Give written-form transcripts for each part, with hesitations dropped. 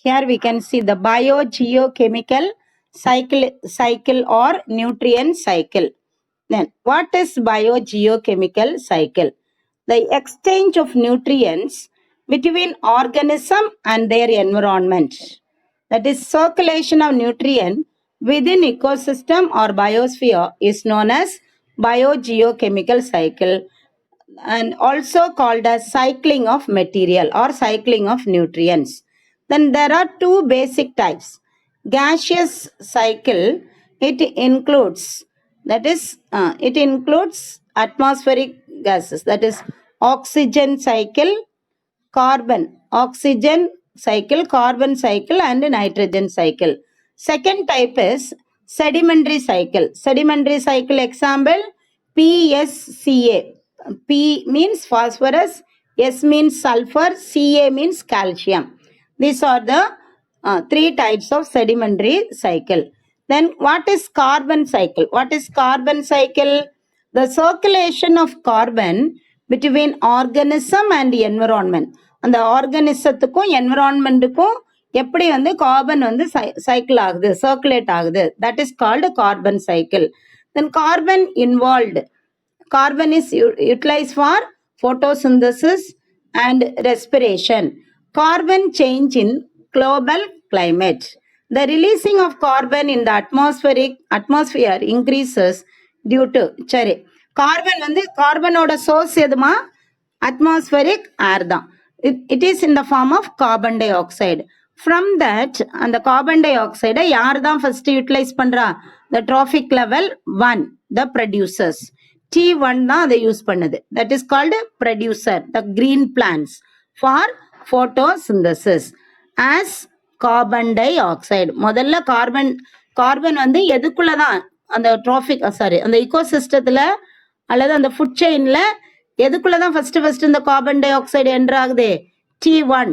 Here we can see the biogeochemical cycle or nutrient cycle. Then what is biogeochemical cycle? The exchange of nutrients between organism and their environment. That is, circulation of nutrient within ecosystem or biosphere is known as biogeochemical cycle, and also called as cycling of material or cycling of nutrients. Then there are two basic types. Gaseous cycle, it includes atmospheric gases, that is oxygen cycle, oxygen cycle, carbon cycle, and nitrogen cycle. Second type is sedimentary cycle. Sedimentary cycle example PSCA. P means phosphorus, S means sulfur, Ca means calcium. These are the three types of sedimentary cycle. Then what is carbon cycle? What is carbon cycle? The circulation of carbon between organism and environment. அந்த ஆர்கனிசத்துக்கும் என்விரான்மெண்ட்டுக்கும் எப்படி வந்து carbon வந்து cycle ஆகுது, circulate ஆகுது, that is called carbon cycle. Then carbon involved. Carbon is utilized for photosynthesis and respiration. Carbon change in global climate. The releasing of carbon in the atmosphere increases due to carbon வந்து கார்பனோட source எதுமா? Atmospheric ஏர் தான். It is in the form of carbon dioxide. From that, அந்த carbon டை ஆக்சைடை யார் தான் first utilise பண்றா? The trophic level 1, the producers. T1 தான் அதை யூஸ் பண்ணுது. That is called producer, the green plants for photosynthesis as carbon dioxide. முதல்ல கார்பன் வந்து எதுக்குள்ளதான் அந்த அந்த ஈகோசிஸ்டத்துல அல்லது அந்த ஃபுட் செயின்ல எதுக்குள்ளதான் ஃபர்ஸ்ட் இந்த கார்பன் டை ஆக்சைடு என்டர் ஆகுது? T1.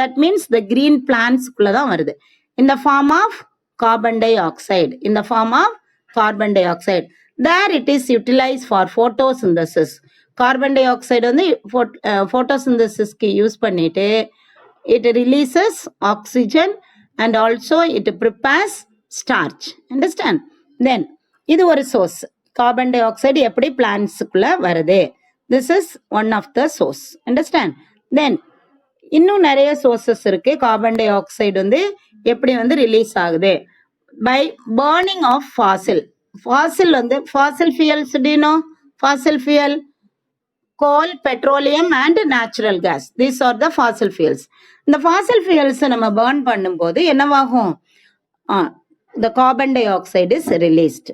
That means the green plants குள்ளதான் வருது. In the form of carbon dioxide. In the form of carbon dioxide. There it is utilized for photosynthesis. Carbon dioxide வந்து photosynthesisக்கு use பண்ணிட்டு it releases oxygen and also it prepares starch. Understand? Then இது ஒரு source. Carbon di oxide எப்படி பிளான்ட்ஸுக்குள்ள வருது? This is one of the source. Understand? Then இன்னும் நிறைய sources இருக்கு. Carbon dioxide வந்து எப்படி வந்து ரிலீஸ் ஆகுது? By burning of fossil fuels. Do you know fossil fuel? Coal, petroleum and natural gas. These are the fossil fuels. இந்த fossil fuels நம்ம burn பண்ணும்போது என்னவாகும்? The carbon dioxide is released.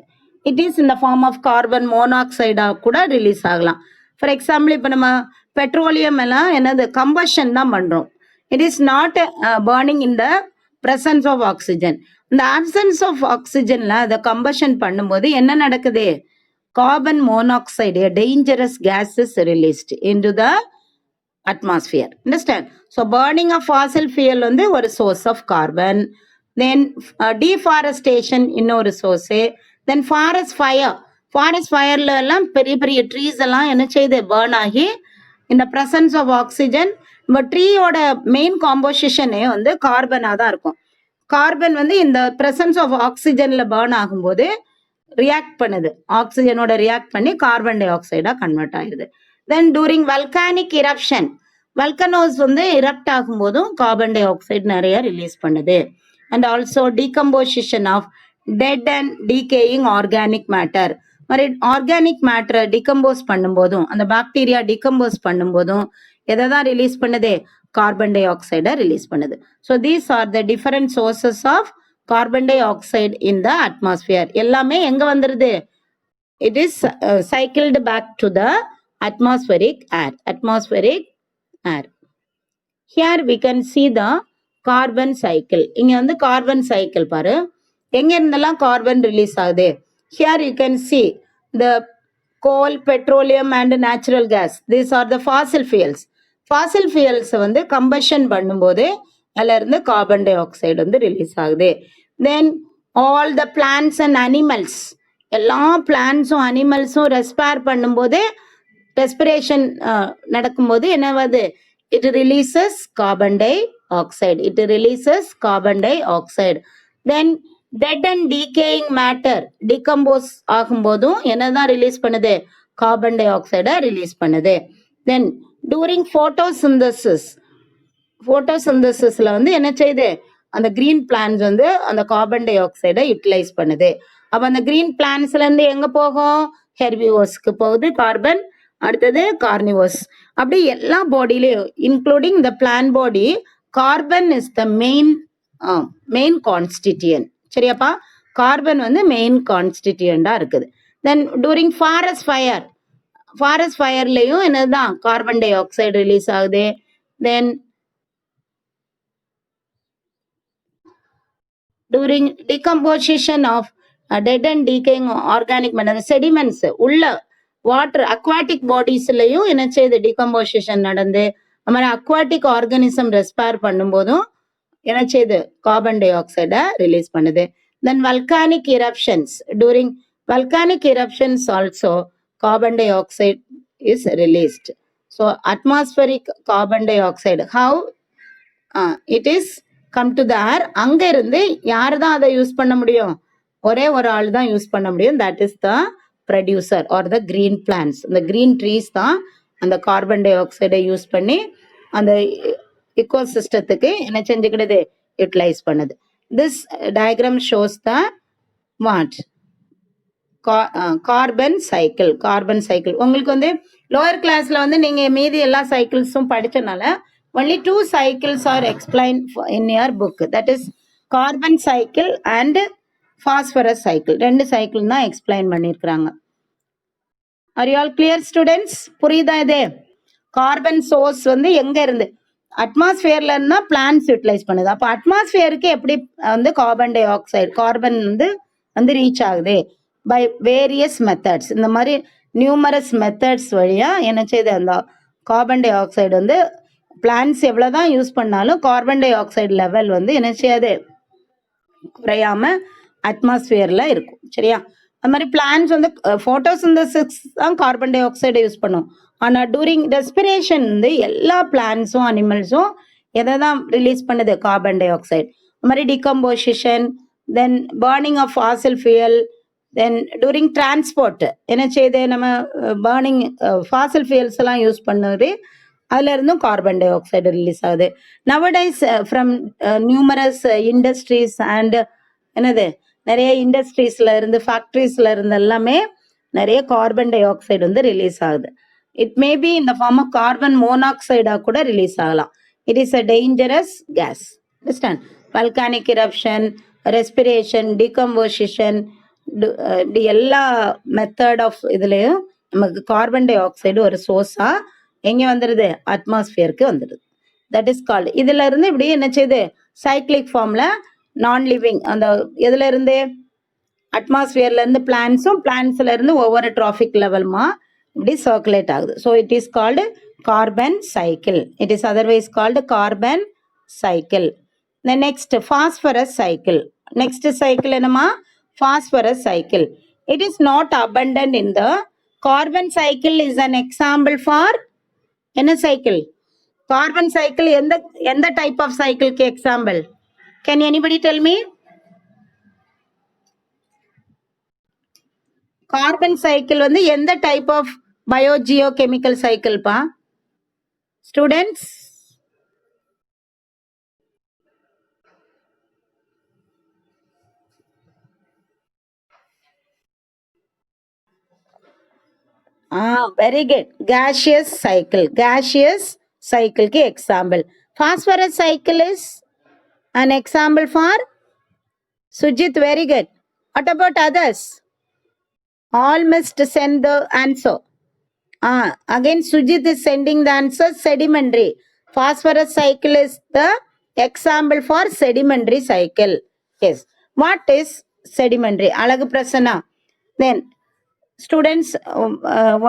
It is in the form of carbon monoxide கூட release ஆகலாம். For example இப்போ நம்ம petroleum எல்லாம் என்னது கம்பஷன் தான் பண்றோம். It is not burning in the presence of oxygen. இந்த ஆப்சன்ஸ் ஆஃப் ஆக்சிஜன்ல அதை கம்பஷன் பண்ணும்போது என்ன நடக்குது? Carbon monoxide, dangerous gases released into the atmosphere. Understand? So burning of fossil fuel வந்து ஒரு source of carbon. Then deforestation இன்னொரு source. Then forest ஃபயர்ல எல்லாம் பெரிய பெரிய ட்ரீஸ் எல்லாம் என்ன செய்யுது? பர்ன் ஆகி இந்த பிரசன்ஸ் ஆஃப் ஆக்சிஜன். நம்ம ட்ரீயோட மெயின் காம்போசிஷனே வந்து கார்பனாக தான் இருக்கும். கார்பன் வந்து இந்த பிரசன்ஸ் ஆஃப் ஆக்சிஜன்ல பர்ன் ஆகும்போது ரியாக்ட் பண்ணுது, ஆக்சிஜனோட ரியாக்ட் பண்ணி கார்பன் டை ஆக்சைடா கன்வெர்ட் ஆயிடுது. Then during volcanic eruption, volcanoes வந்து இரப்ட் ஆகும்போதும் கார்பன் டை ஆக்சைடு நிறைய ரிலீஸ் பண்ணுது. And also decomposition of dead and decaying organic matter. மாதிரி ஆர்கானிக் மேட்டரை டிகம்போஸ் பண்ணும்போதும், அந்த பாக்டீரியா டிகம்போஸ் பண்ணும்போதும் எதை தான் ரிலீஸ் பண்ணுது? கார்பன் டை ஆக்சைடை ரிலீஸ் பண்ணுது. So these are the different sources of carbon di oxide in the atmosphere. எல்லாமே எங்க வந்துருது? It is cycled back to the atmospheric air. Here we can see the carbon cycle. இங்க வந்து carbon cycle பாரு, எங்க இருந்தெல்லாம் carbon release ஆகுது? Here you can see the coal, petroleum and natural gas. These are the fossil fuels. Fossil fuels வந்து combustion பண்ணும்போது அதுல இருந்து கார்பன் டை ஆக்சைடு வந்து ரிலீஸ் ஆகுது. Then all the plants and animals, எல்லா பிளான்ட்ஸும் அனிமல்ஸும் ரெஸ்பயர் பண்ணும்போது, ரெஸ்பிரேஷன் நடக்கும்போது என்னவது? it releases carbon dioxide. It releases carbon dioxide. Then dead and decaying matter decompose ஆகும்போதும் என்னதான் ரிலீஸ் பண்ணுது? கார்பன் டை ஆக்சைடை ரிலீஸ் பண்ணுது. தென் டூரிங் ஃபோட்டோசிந்தசிஸ்ல வந்து என்ன செய்யுது? அந்த கிரீன் பிளான்ஸ் வந்து அந்த கார்பன் டை ஆக்சைடை யூட்டிலைஸ் பண்ணுது. அப்ப அந்த கிரீன் பிளான்ஸ்ல இருந்து எங்க போகும்? ஹெர்பிவோர்ஸ்க்கு போகுது கார்பன். அடுத்தது கார்னிவோர்ஸ். அப்படி எல்லா பாடியிலையும் including the plant body carbon is the main constituent. சரியாப்பா? கார்பன் வந்து மெயின் கான்ஸ்டிடியூயண்டா இருக்குது. தென் டூரிங் ஃபாரஸ்ட் ஃபயர்லயும் என்னதுதான்? கார்பன் டை ஆக்சைடு ரிலீஸ் ஆகுது. Then during decomposition of dead and decaying organic matter, sediments உள்ள வாட்டர் அக்வாட்டிக் பாடிஸ்லயும் என்ன செய்யுது? டிகம்போசிஷன் நடந்து அது மாதிரி அக்வாட்டிக் ஆர்கானிசம் ரெஸ்பயர் பண்ணும்போதும் என்ன செய்யுது? கார்பன் டை ஆக்சைடை ரிலீஸ் பண்ணுது. Then volcanic eruptions, during volcanic eruptions also carbon dioxide is released. So atmospheric carbon dioxide how it is come to the air. அங்க இருந்து யாரு தான் அதை யூஸ் பண்ண முடியும்? ஒரே ஒரு ஆள் தான் யூஸ் பண்ண முடியும். That is the producer R the green plans. இந்த கிரீன் ட்ரீஸ் தான் அந்த கார்பன் டை ஆக்சைடை யூஸ் பண்ணி அந்த இக்கோ சிஸ்டத்துக்கு என்ன செஞ்சுக்கிடுது? யூட்டிலைஸ் பண்ணுது. This diagram shows the what? Carbon cycle. Carbon cycle உங்களுக்கு வந்து லோயர் கிளாஸ்ல வந்து நீங்க மீதி எல்லா சைக்கிள்ஸும் படிச்சனால only 2 cycles are explained in your book, that is carbon cycle and phosphorus cycle. ரெண்டு சைக்கிள் தான் எக்ஸ்பிளைன் பண்ணிருக்காங்க. Are you all clear students? புரியுதா இது? கார்பன் சோர்ஸ் வந்து எங்க இருந்து? அட்மாஸ்பியர்ல இருந்தா பிளான்ஸ் யூட்டிலைஸ் பண்ணுது. அப்ப அட்மாஸ்பியருக்கு எப்படி வந்து கார்பன் டை ஆக்சைடு கார்பன் வந்து ரீச் ஆகுது? By various methods. இந்த மாதிரி நியூமரஸ் மெத்தட்ஸ் வழியா என்ன செய்யுது? அந்த கார்பன் டை ஆக்சைடு வந்து பிளான்ஸ் எவ்வளவுதான் யூஸ் பண்ணாலும் கார்பன் டை ஆக்சைடு லெவல் வந்து என்ன செய்யாது? குறையாம அட்மாஸ்பியர்ல இருக்கும். சரியா? அது மாதிரி பிளான்ஸ் வந்து போட்டோசிந்தசிஸ் தான் கார்பன் டை ஆக்சைடை யூஸ் பண்ணும். ஆனா டூரிங் ரெஸ்பிரேஷன் வந்து எல்லா பிளான்ஸும் அனிமல்ஸும் எதை தான் ரிலீஸ் பண்ணுது? Carbon dioxide. அது மாதிரி decomposition, then burning of fossil fuel, then during transport என்ன செய்யுது? நம்ம பர்னிங் ஃபாசில் ஃபியூயல்ஸ் எல்லாம் யூஸ் பண்ணுது. அதுல இருந்தும் கார்பன் டை ஆக்சைடு ரிலீஸ் ஆகுது. Nowadays from numerous industries and என்னது நிறைய இண்டஸ்ட்ரீஸ்ல இருந்து ஃபேக்டரிஸ்ல இருந்து எல்லாமே நிறைய கார்பன் டை ஆக்சைடு வந்து ரிலீஸ் ஆகுது. இட் மே பி இந்த ஃபார்ம் ஆஃப் கார்பன் மோனாக்சைடா கூட ரிலீஸ் ஆகலாம். It is a dangerous gas. Understand? Volcanic இரப்ஷன், respiration, decomposition, இப்படி எல்லா மெத்தட் ஆஃப் இதுலயும் நமக்கு கார்பன் டை ஆக்சைடு ஒரு சோர்ஸா எங்க வந்துடுது? அட்மாஸ்பியருக்கு வந்துடுது. That is called. இதுல இருந்து இப்படி என்ன செய்யுது? சைக்ளிக் ஃபார்ம்ல நான் லிவிங் அந்த எதுல இருந்து? அட்மாஸ்பியர்ல இருந்து பிளான்ஸும், பிளான்ஸ்ல இருந்து ஒவ்வொரு டிராஃபிக் லெவலுமா இப்படி சர்க்குலேட் ஆகுது. So it is called carbon cycle. It is otherwise called carbon cycle. Next phosphorus cycle. Next cycle என்னமா? Phosphorus cycle. It is not abundant in the carbon cycle is an example for என்ன cycle? Carbon cycle எந்த type of சைக்கிள்க்கு example? Can anybody tell me? Carbon cycle வந்து எந்த type of biogeochemical சைக்கிள்பா students? very good. Gaseous cycle. Gaseous cycle ki example. Phosphorus cycle is an example for Sujit. Very good. What about others? All must send the answer. Again Sujit is sending the answer. Sedimentary. Phosphorus cycle is the example for sedimentary cycle. Yes. What is sedimentary? Alagu Prasanna. Then students,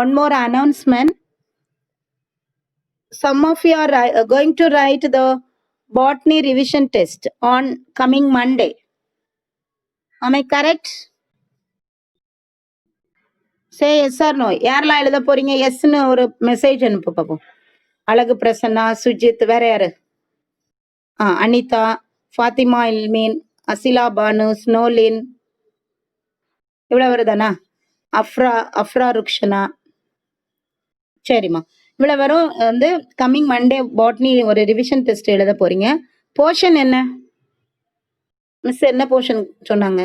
one more announcement. Some of you are going to write the botany revision test on coming Monday. Am I correct? Say yes or no. யாரெல்லாம் எழுத போறீங்க? எஸ்ன்னு ஒரு message அனுப்பு பாப்போம். அழகு பிரசன்னா, சுஜித், வேற யாரு? அனிதா, ஃபாத்திமா இல்மீன், அசிலா பானு, ஸ்னோலின், இவ்வளவு வருதானா? அஃப்ரா ருக்ஷனா. சரிம்மா, இவ்வளவு வரும். வந்து கம்மிங் மண்டே பாட்னி ஒரு ரிவிஷன் டெஸ்ட் எழுத போறீங்க. போர்ஷன் என்ன மிஸ்? என்ன போர்ஷன் சொன்னாங்க?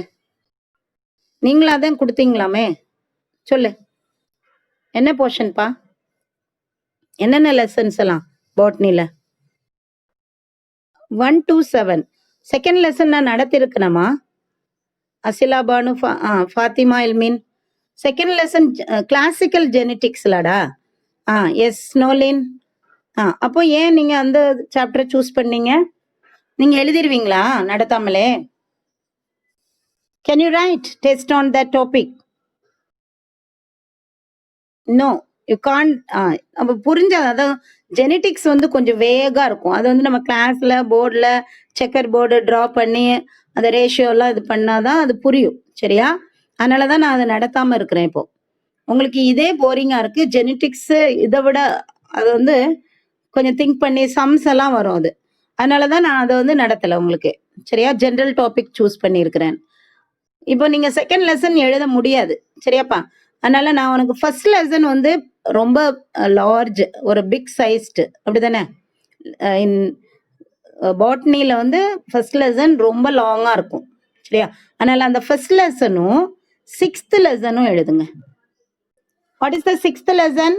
நீங்களா தான் கொடுத்தீங்களாமே, சொல்லு. என்ன போர்ஷன்ப்பா? என்னென்ன லெசன்ஸ் எல்லாம் பாட்னில? 1 to 7. செகண்ட் லெசன் நான் நடத்திருக்கணுமா? Asila Banu, Fathima Ilmeen. Second lesson classical ஜெனட்டிக்ஸ்லடா. எஸ் ஸ்னோலின். அப்போ ஏன் நீங்க அந்த சாப்டரை சூஸ் பண்ணீங்க? நீங்க எழுதிருவீங்களா நடத்தாமலே? Can you write test on that topic? No, you can't. அப்போ புரிஞ்சாது. அதான் ஜெனட்டிக்ஸ் வந்து கொஞ்சம் வேகா இருக்கும். அது வந்து நம்ம கிளாஸ்ல போர்டில் செக்கர் போர்டு ட்ரா பண்ணி அந்த ரேஷியோலாம் இது பண்ணாதான் அது புரியும். சரியா? அதனால தான் நான் அதை நடத்தாம இருக்கிறேன். இப்போ உங்களுக்கு இதே போரிங்கா இருக்கு. ஜெனட்டிக்ஸ் இதை விட அது வந்து கொஞ்சம் திங்க் பண்ணி சம்ஸ் எல்லாம் வரும் அது. அதனால தான் நான் அதை வந்து நடத்தலை உங்களுக்கு. சரியா? ஜென்ரல் டாபிக் சூஸ் பண்ணியிருக்கிறேன். இப்போ நீங்க செகண்ட் லெசன் எழுத முடியாது. சரியாப்பா? அதனால நான் உனக்கு ஃபர்ஸ்ட் லெசன் வந்து ரொம்ப லார்ஜ், ஒரு பிக் சைஸ்டு, அப்படிதானே? இன் பாட்னியில் வந்து ஃபர்ஸ்ட் லெசன் ரொம்ப லாங்காக இருக்கும். சரியா? அதனால அந்த ஃபர்ஸ்ட் லெசனும் 6th லெசனும் எழுதுங்க. What is the 6th lesson?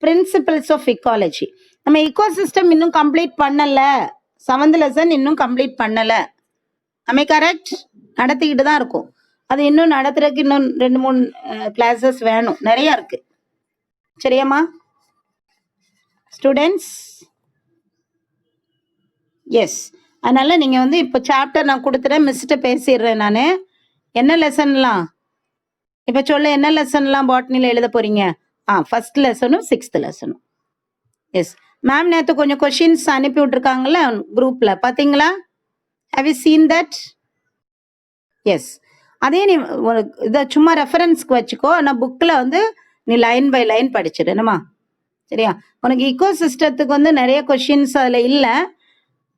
Principles of ecology. நம்ம இக்கோசிஸ்டம் இன்னும் கம்ப்ளீட் பண்ணல. 7th லெசன் இன்னும் கம்ப்ளீட் பண்ணல. I correct? நடத்திக்கிட்டு தான் இருக்கும். அது இன்னும் நடத்துறதுக்கு இன்னும் 2-3 கிளாஸஸ் வேணும். நிறைய இருக்கு. சரியாம்மா ஸ்டூடெண்ட்ஸ்? எஸ். அதனால நீங்க வந்து இப்போ சாப்டர் நான் கொடுத்துறேன், மிஸ்கிட்ட பேசிடுறேன் நான். என்ன லெசன்லாம் இப்போ சொல்ல? என்ன லெசன்லாம் பாட்னியில் எழுத போறீங்க? ஃபர்ஸ்ட் லெசனும் 6th லெசனும். எஸ் மேம், நேற்று கொஞ்சம் கொஷின்ஸ் அனுப்பி விட்டுருக்காங்கல்ல குரூப்ல, பார்த்தீங்களா? Have you seen that? Yes. அதே நீ இதை சும்மா ரெஃபரன்ஸ்க்கு வச்சுக்கோ. நான் புக்கில் வந்து நீ லைன் பை லைன் படிச்சிடு என்னம்மா? சரியா? உனக்கு இக்கோ சிஸ்டத்துக்கு வந்து நிறைய கொஷின்ஸ் அதில் இல்லை.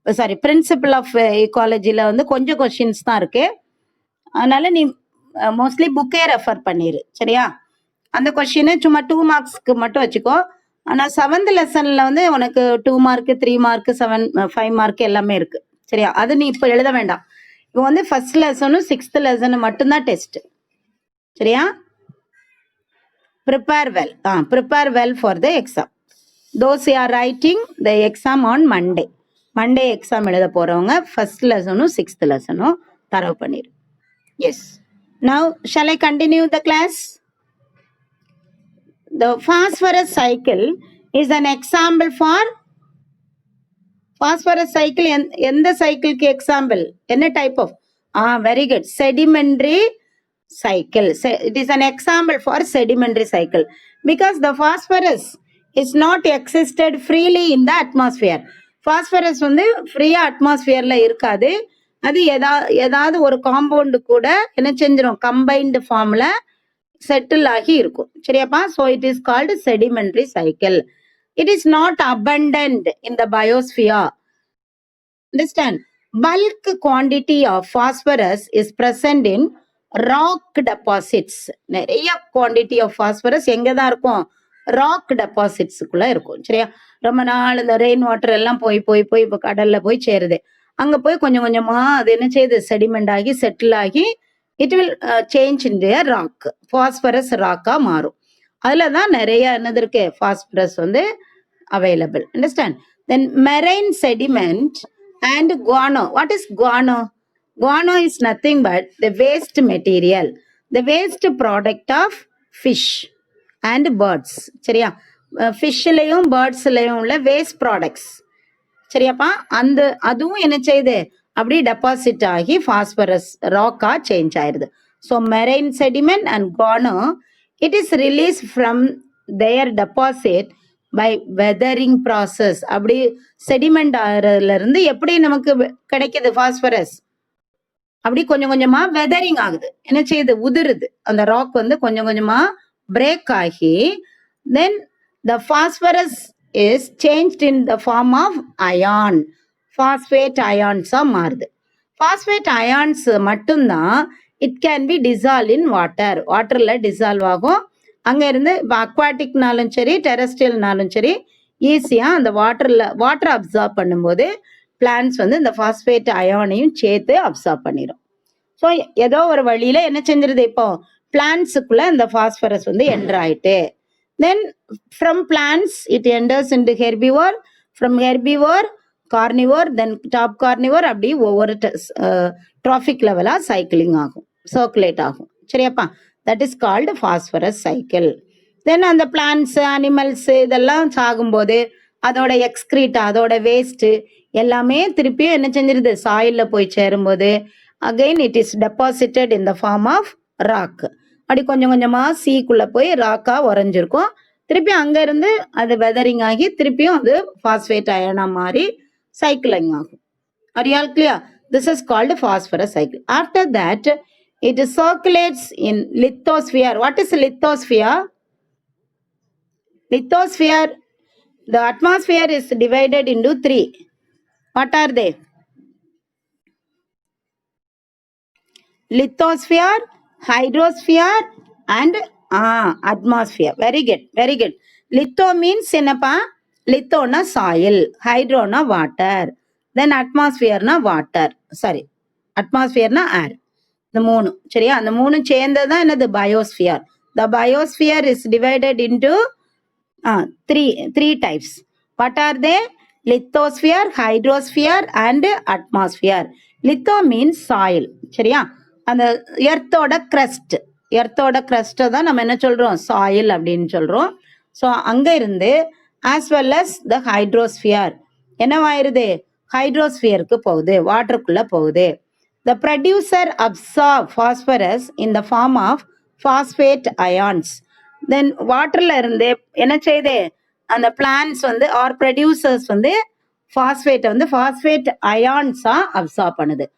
சாரி, பிரின்சிபல் ஆஃப் இக்காலஜியில் வந்து கொஞ்சம் கொஷின்ஸ் தான் இருக்கு. அதனால நீ மோஸ்ட்லி புக்கே ரெஃபர் பண்ணிடு. சரியா? அந்த கொஷினை சும்மா 2 மார்க்ஸ்க்கு மட்டும் வச்சுக்கோ. ஆனால் 7th லெசனில் வந்து உனக்கு 2 மார்க்கு, 3 மார்க்கு, 5 மார்க்கு எல்லாமே இருக்கு. சரியா? அது நீ இப்போ எழுத வேண்டாம். இப்போ வந்து ஃபர்ஸ்ட் லெசனும் 6th லெசனும் மட்டும்தான் டெஸ்ட். சரியா? Prepare well. Prepare well for the exam. Those you are writing the exam on Monday exam எழுத போறவங்க ஃபர்ஸ்ட் லெசனும் 6th லெசனும் தரவு பண்ணிடு. Yes. Now shall I continue the class? The phosphorus cycle is an example for phosphorus cycle. எந்த சைக்கிளுக்கு example? என்ன type of? Very good, sedimentary cycle. It is an example for sedimentary cycle because the phosphorus is not existed freely in the atmosphere. phosphorus வந்து ஃப்ரீயா அட்மாஸ்பியர்ல இருக்காது. அது ஏதாவது ஒரு compound கூட என்ன செஞ்சிடும்? கம்பைன்டு ஃபார்ம்ல செட்டில் ஆகி இருக்கும். சரியாப்பா? So it is called sedimentary cycle. It is not abundant in the biosphere. Understand? Bulk quantity of phosphorus is present in rock deposits. நிறைய குவான்டிட்டி ஆஃப் phosphorus எங்கே தான் இருக்கும்? ராக் டெபாசிட்ஸுக்குள்ள இருக்கும். சரியா? ரொம்ப நாள் இந்த ரெயின் வாட்டர் எல்லாம் போய் இப்போ கடல்ல போய் சேருது. அங்க போய் கொஞ்சம் கொஞ்சமா அது என்ன செய்யுது? செடிமெண்ட் ஆகி செட்டில் ஆகி it will change in rock, phosphorus Raqqa மாறும். அதுல தான் நிறைய என்னது இருக்கு? பாஸ்பரஸ் வந்து available. Understand? Then marine sediment and guano. What is guano? Guano is nothing but the waste material, the waste product of fish and birds. சரியா? ஃபிஷ்லையும் பேர்ட்ஸ்லையும் உள்ள waste products. சரியாப்பா? அதுவும் என்ன செய்யுது? அப்படி டெபாசிட் ஆகி பாஸ்பரஸ் ராக்கா சேஞ்ச் ஆயிருது. So marine sediment and guano, it is release from their deposit by weathering process. அப்படி செடிமெண்ட் ஆகிறதுல இருந்து எப்படி நமக்கு கிடைக்குது பாஸ்பரஸ்? அப்படி கொஞ்சம் கொஞ்சமா வெதரிங் ஆகுது. என்ன செய்யுது? உதிருது. அந்த ராக் வந்து கொஞ்சம் கொஞ்சமா பிரேக் ஆகி தென் த phosphorus is changed in the form of ion. Phosphate ions மாறுது. Phosphate ions மட்டும்தான் it can be dissolved in water. வாட்டர்ல டிசால்வ் ஆகும். அங்க இருந்து இப்போ அக்வாட்டிக்னாலும் சரி டெரஸ்ட்ரியல்னாலும் சரி ஈஸியாக அந்த வாட்டர் அப்சார்ப் பண்ணும்போது பிளான்ஸ் வந்து இந்த பாஸ்பேட் அயானையும் சேர்த்து அப்சார்ப் பண்ணிடும். ஸோ ஏதோ ஒரு வழியில் என்ன செஞ்சிருது, இப்போ பிளான்ஸுக்குள்ள இந்த பாஸ்பரஸ் வந்து என்டர் ஆயிட்டு. Then from plants it enters into herbivore, from herbivore carnivore, then top carnivore, அப்படி ஒவ்வொரு ட்ராஃபிக் லெவலாக சைக்கிளிங் ஆகும், சர்க்குலேட் ஆகும். சரியாப்பா? That is called phosphorus cycle. Then அந்த பிளான்ஸ் அனிமல்ஸ் இதெல்லாம் சாகும்போது அதோட எக்ஸ்கிரீட்டா அதோட வேஸ்ட்டு எல்லாமே திருப்பியும் என்ன செஞ்சிருது, சாயிலில் போய் சேரும்போது again it is deposited in the form of rock. அப்படி கொஞ்சம் கொஞ்சமாக சீக்குள்ளே போய் ராக்காக உறைஞ்சிருக்கும். திருப்பி அங்கேருந்து அது வெதரிங் ஆகி திருப்பியும் அது ஃபாஸ்பேட் அயனாக மாறி cycling ஆகும். Are you all clear? This is called phosphorus cycle. After that, it circulates in lithosphere. What is lithosphere? Lithosphere, the atmosphere is divided into three. What are they? Lithosphere, hydrosphere, and atmosphere. Very good, very good. Litho means என்னப்பா? லித்தோனா soil, ஹைட்ரோனா water, தென் அட்மாஸ்பியர்னா water, sorry அட்மாஸ்பியர்னா ஏர். இந்த மூணு சரியா? அந்த மூணு சேர்ந்ததான் என்னது biosphere. The biosphere is divided into three types. What are they? Lithosphere, hydrosphere and atmosphere. Litho means soil. சரியா? அந்த எர்த்தோட crust, எர்த்தோட கிரஸ்ட்டை தான் நம்ம என்ன சொல்றோம், சாயில் அப்படின்னு சொல்றோம். ஸோ அங்க இருந்து as well as the hydrosphere என்னவாயிருது, ஹைட்ரோஸ்பியருக்கு போகுது, வாட்டருக்குள்ள போகுது. The producer absorb phosphorus in the form of phosphate ions. Then வாட்டர்ல இருந்து என்ன செய்யுது, அந்த பிளான்ஸ் வந்து ஆர் ப்ரொடியூசர்ஸ் வந்து பாஸ்பேட்டை வந்து பாஸ்பேட் அயான்ஸா அப்சார்ப் பண்ணுது.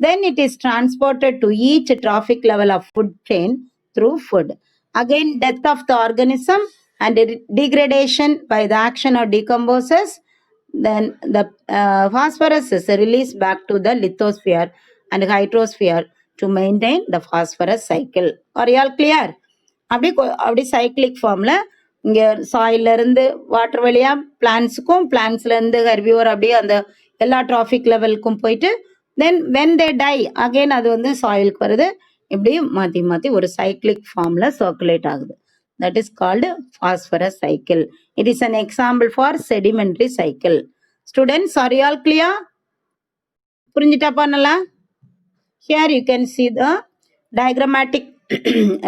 Then it is transported to each trophic level of food chain through food. Again, death of the organism and degradation by the action of decomposers, then the phosphorus is released back to the lithosphere and hydrosphere to maintain the phosphorus cycle. Are you all clear? அப்படி cyclic ஃபார்ம்ல இங்கே சாயில இருந்து water வழியா பிளான்ஸுக்கும், பிளான்ஸ்ல இருந்து herbivore அப்படியே அந்த எல்லா traffic லெவலுக்கும் போயிட்டு then when they tie again அது வந்து சாயிலுக்கு வருது. இப்படி மாற்றி மாற்றி ஒரு சைக்கிளிக் ஃபார்ம்ல சர்க்குலேட் ஆகுது. That is called phosphorus cycle. It is an example for sedimentary cycle. Students, are you all clear? புரிஞ்சிட்டாப்பா நல்லா? Here you can see the diagrammatic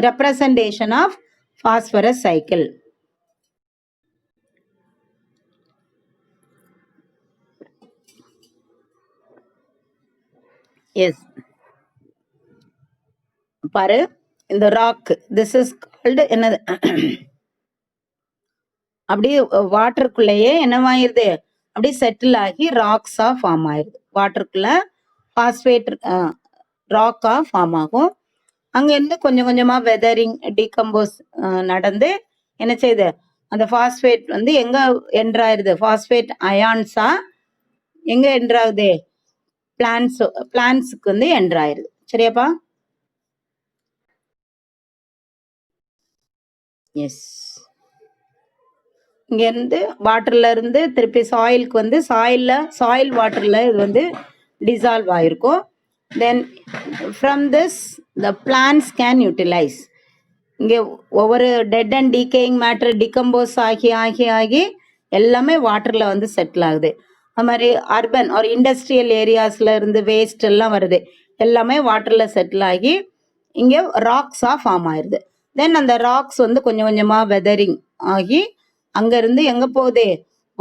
representation of phosphorus cycle. Yes. பாரு, இந்த ராக், திஸ் இஸ் கால்டு என்னது, அப்படியே வாட்டருக்குள்ளேயே என்னவாயிருது, அப்படியே settle ஆகி ராக்ஸா form ஆயிருது. வாட்டருக்குள்ள phosphate Raqqa form ஆகும். அங்கேருந்து கொஞ்சம் கொஞ்சமா வெதரிங் டீகம்போஸ் நடந்து என்ன செய்யுது, அந்த பாஸ்பேட் வந்து எங்க என்ட்ராயிருது, பாஸ்பேட் அயான்ஸா எங்க என்ட்ராகுது, பிளான்ஸுக்கு வந்து என்ட்ராயிருது. சரியாப்பா? எஸ். இங்கேருந்து வாட்டர்ல இருந்து திருப்பி சாயிலுக்கு வந்து சாயில் வாட்டர்ல இது வந்து டிசால்வ் ஆயிருக்கும். Then from this the plants can utilise. இங்கே ஒவ்வொரு dead and decaying matter decompose ஆகி ஆகி ஆகி எல்லாமே வாட்டர்ல வந்து செட்டில் ஆகுது. அது மாதிரி அர்பன் ஒரு இண்டஸ்ட்ரியல் ஏரியாஸ்ல இருந்து வேஸ்ட் எல்லாம் வருது, எல்லாமே வாட்டர்ல செட்டில் ஆகி இங்கே ராக்ஸா ஃபார்ம் ஆயிருது. தென் அந்த ராக்ஸ் வந்து கொஞ்சம் கொஞ்சமா வெதரிங் ஆகி அங்கேருந்து எங்கே போகுது,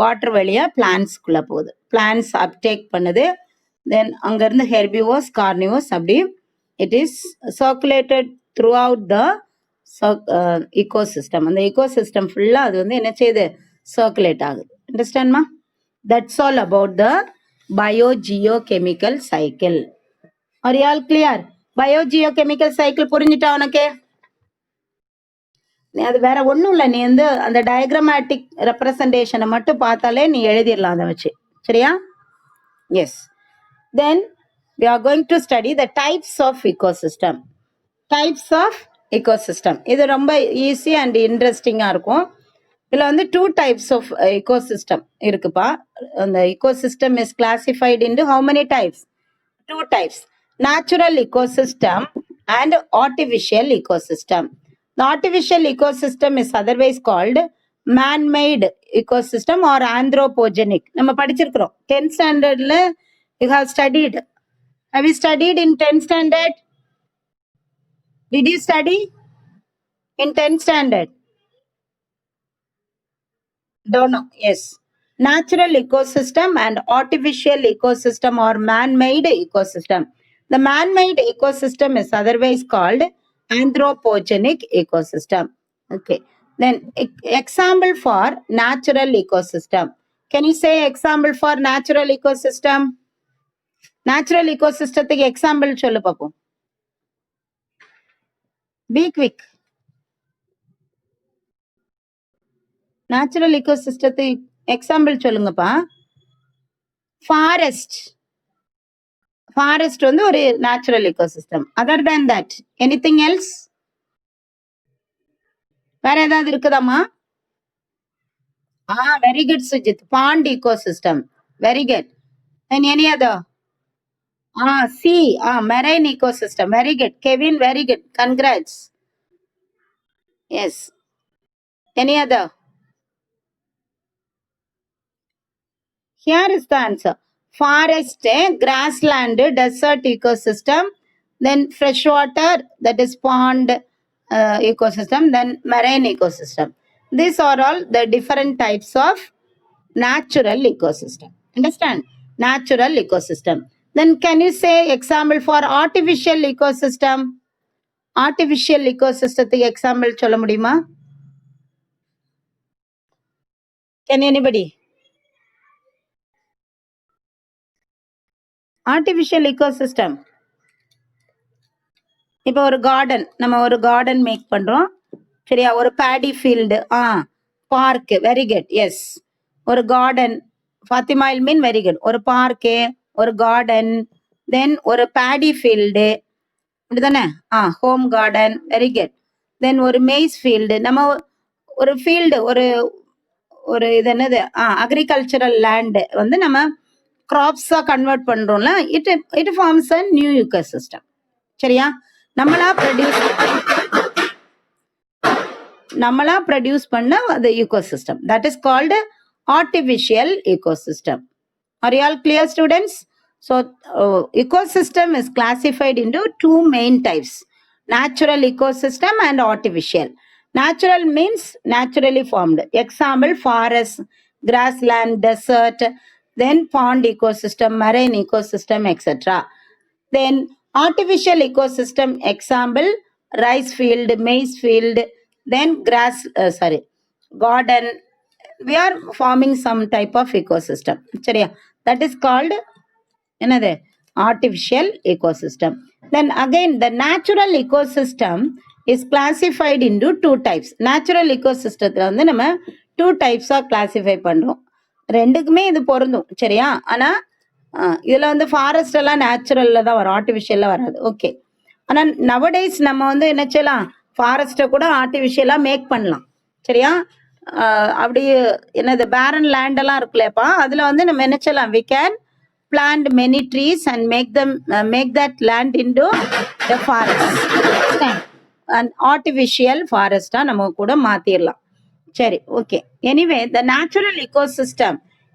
வாட்டர் வழியா பிளான்ஸ்குள்ளே போகுது, பிளான்ஸ் அப்டேக் பண்ணுது. தென் அங்கேருந்து ஹெர்பிவோஸ் கார்னிவோஸ் அப்படி it is circulated through out the ecosystem. அந்த ecosystem ஃபுல்லாக அது வந்து என்ன செய்யுது, சர்க்குலேட் ஆகுது. அண்டர்ஸ்டாண்ட்மா? That's all about the biogeochemical cycle. Are you all clear? Biogeochemical cycle புரிஞ்சுட்டா உனக்கு? அது வேற ஒண்ணும் இல்ல. நீ வந்து அந்த டயக்ராமேட்டிக் ரெப்ரசன்டேஷனை மட்டும் பார்த்தாலே நீ எழுதிடலாம் அதை வச்சு. சரியா? Yes. Then we are going to study the types of ecosystem. Types of ecosystem. இது ரொம்ப ஈஸி அண்ட் இன்ட்ரெஸ்டிங்காக இருக்கும். இதில் வந்து 2 டைப்ஸ் ஆஃப் ecosystem இருக்குப்பா. அந்த ecosystem is classified into how many types? 2 types. Natural ecosystem and artificial ecosystem. The artificial ecosystem is otherwise called man-made ecosystem or anthropogenic. நம்ம படிச்சிருக்கிறோம் 10th standardல you have studied. Have you studied in 10th standard? Did you study in 10th standard? Don't know. Yes. Natural ecosystem and artificial ecosystem or man-made ecosystem. The man-made ecosystem is otherwise called anthropogenic ecosystem. Okay. Then example for natural ecosystem. Can you say example for natural ecosystem? Natural ecosystem example சொல்ல பாப்போம். Be quick. Natural ecosystem example சொல்லுங்கப்பா. Forest. Forest வந்து ஒரு natural ecosystem. Other than that, anything else? வேற ஏதாவது இருக்குதாமா? Very good, Sujit. Pond ecosystem. Very good. And any other? Sea. Marine ecosystem. Very good. Kevin, very good. Congrats. Yes. Any other? Here is the answer. Forest, grassland, desert ecosystem, then freshwater, that is pond ecosystem, then marine ecosystem. These are all the different types of natural ecosystem. Understand? Natural ecosystem. Then can you say example for artificial ecosystem? Artificial ecosystem example சொல்ல முடியுமா? Can anybody? Artificial ecosystem. இப்போ ஒரு garden, நம்ம ஒரு garden make பண்றோம். சரியா? ஒரு paddy field, park. Very good. Yes. ஒரு garden. Fathima Ilmeen very good. ஒரு பார்க்கு, ஒரு கார்டன், தென் ஒரு பேடி ஃபீல்டு, இப்படிதானே? Home garden. Very good. Then ஒரு மெய்ஸ் ஃபீல்டு. நம்ம ஒரு ஃபீல்டு, ஒரு ஒரு இது என்னது, அக்ரிகல்ச்சரல் லேண்டு வந்து நம்ம கிராப்ஸா கன்வெர்ட் பண்றோம்ல, it forms a new ecosystem. சரியா? நம்மளா ப்ரொடியூஸ் பண்ண the ecosystem. That is called artificial ecosystem. Are you all clear, students? So ecosystem is classified into 2 main types: natural ecosystem and artificial. Natural means naturally formed. Example, forest, grassland, desert, then pond ecosystem, marine ecosystem, etc. Then artificial ecosystem example, rice field, maize field, then garden. We are forming some type of ecosystem. சரியா? That is called என்னது? Artificial ecosystem. Then again the natural ecosystem is classified into 2 types. Natural ecosystem வந்து நம்ம 2 types classify பண்றோம். ரெண்டுக்குமே இது பொருந்தும். சரியா? ஆனா இதுல வந்து ஃபாரஸ்ட் எல்லாம் நேச்சுரல்ல தான் வரும், ஆர்டிபிஷியல்ல வராது. ஓகே. ஆனா நவடேஸ் நம்ம வந்து என்ன செய்யலாம், ஃபாரஸ்ட்டை கூட ஆர்டிபிஷியலா மேக் பண்ணலாம். சரியா? அப்படி என்னது பேரன் லேண்ட் எல்லாம் இருக்குல்லப்பா, அதுல வந்து நம்ம என்ன செய்யலாம், we can plant many trees and make that land into the forest. And artificial forest நம்ம கூட மாத்திரலாம். சரி, okay. Anyway, the natural ecosystem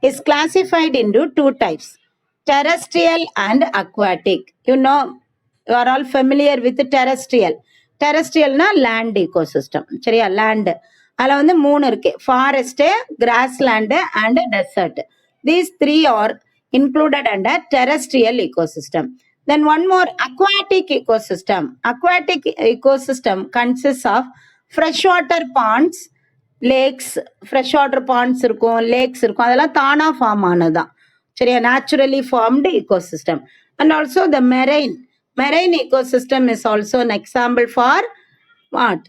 is classified into 2 types: terrestrial and aquatic. You know, you are all familiar with terrestrial. Terrestrialனா land ecosystem. சரியா? land. அதுல வந்து 3 இருக்கு: forest, grassland and desert. These 3 are included under terrestrial ecosystem. Then one more, aquatic ecosystem. Aquatic ecosystem consists of freshwater ponds, lakes. Fresh water ponds இருக்கும், lakes இருக்கும், அதெல்லாம் தானா form ஆனதுதான். சரியா? Naturally formed ecosystem. And also the marine ecosystem is also an example for what?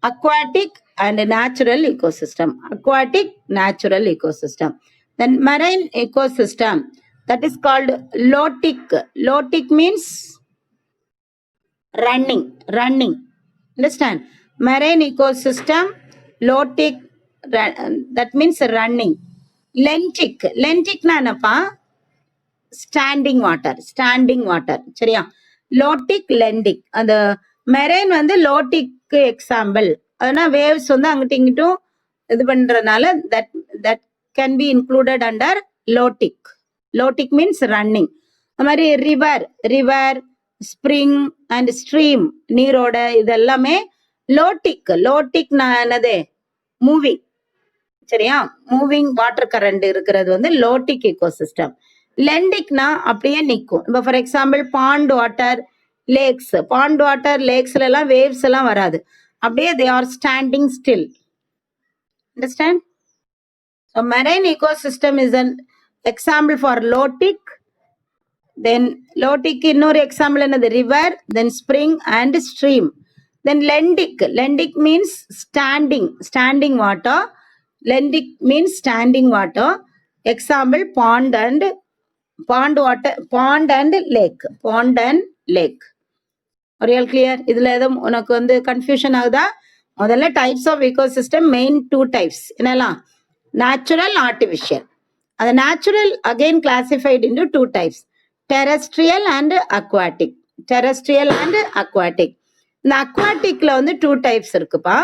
Aquatic and natural ecosystem. Aquatic, natural ecosystem. Then marine ecosystem, that is called lotic. Lotic means running. Understand? Marine ecosystem, lotic, that means running. Lentic na என்னப்பா? Standing water சரியா? லோட்டிக் லெண்டிக், அந்த marine வந்து லோட்டிக்கு example. அதனா waves வந்து அங்கிட்டும் இங்கிட்டும் இது பண்றதுனால that that can be included under lotic. Lotic means running. அது மாதிரி ரிவர் ஸ்ப்ரிங் அண்ட் ஸ்ட்ரீம், நீரோட இதெல்லாமே லோட்டிக் நான் என்னது மூவிங் சரியா? மூவிங் வாட்டர் கரண்ட் இருக்கிறது வந்து லோட்டிக் ஈகோசிஸ்டம். லெண்டிக்னா அப்படியே நிற்கும். இப்போ ஃபார் எக்ஸாம்பிள் பாண்ட் வாட்டர் லேக்ஸ்ல எல்லாம் வேவ்ஸ் எல்லாம் வராது, அப்படியே they are standing still. Understand? So marine ecosystem is an example for lotic. Then lotic இன்னொரு எக்ஸாம்பிள் என்னது? River, then spring and stream. Then lendic means standing water. Lendic means standing water. Example pond and lake. Are you all clear? இதுல எதுவும் உனக்கு வந்து confusion ஆகுதா? முதல்ல types of ecosystem main 2 types. என்னலாம்? Natural, artificial. அது natural again classified into 2 types, terrestrial and aquatic. இந்த அக்வாட்டிக்ல வந்து 2 types இருக்குப்பா.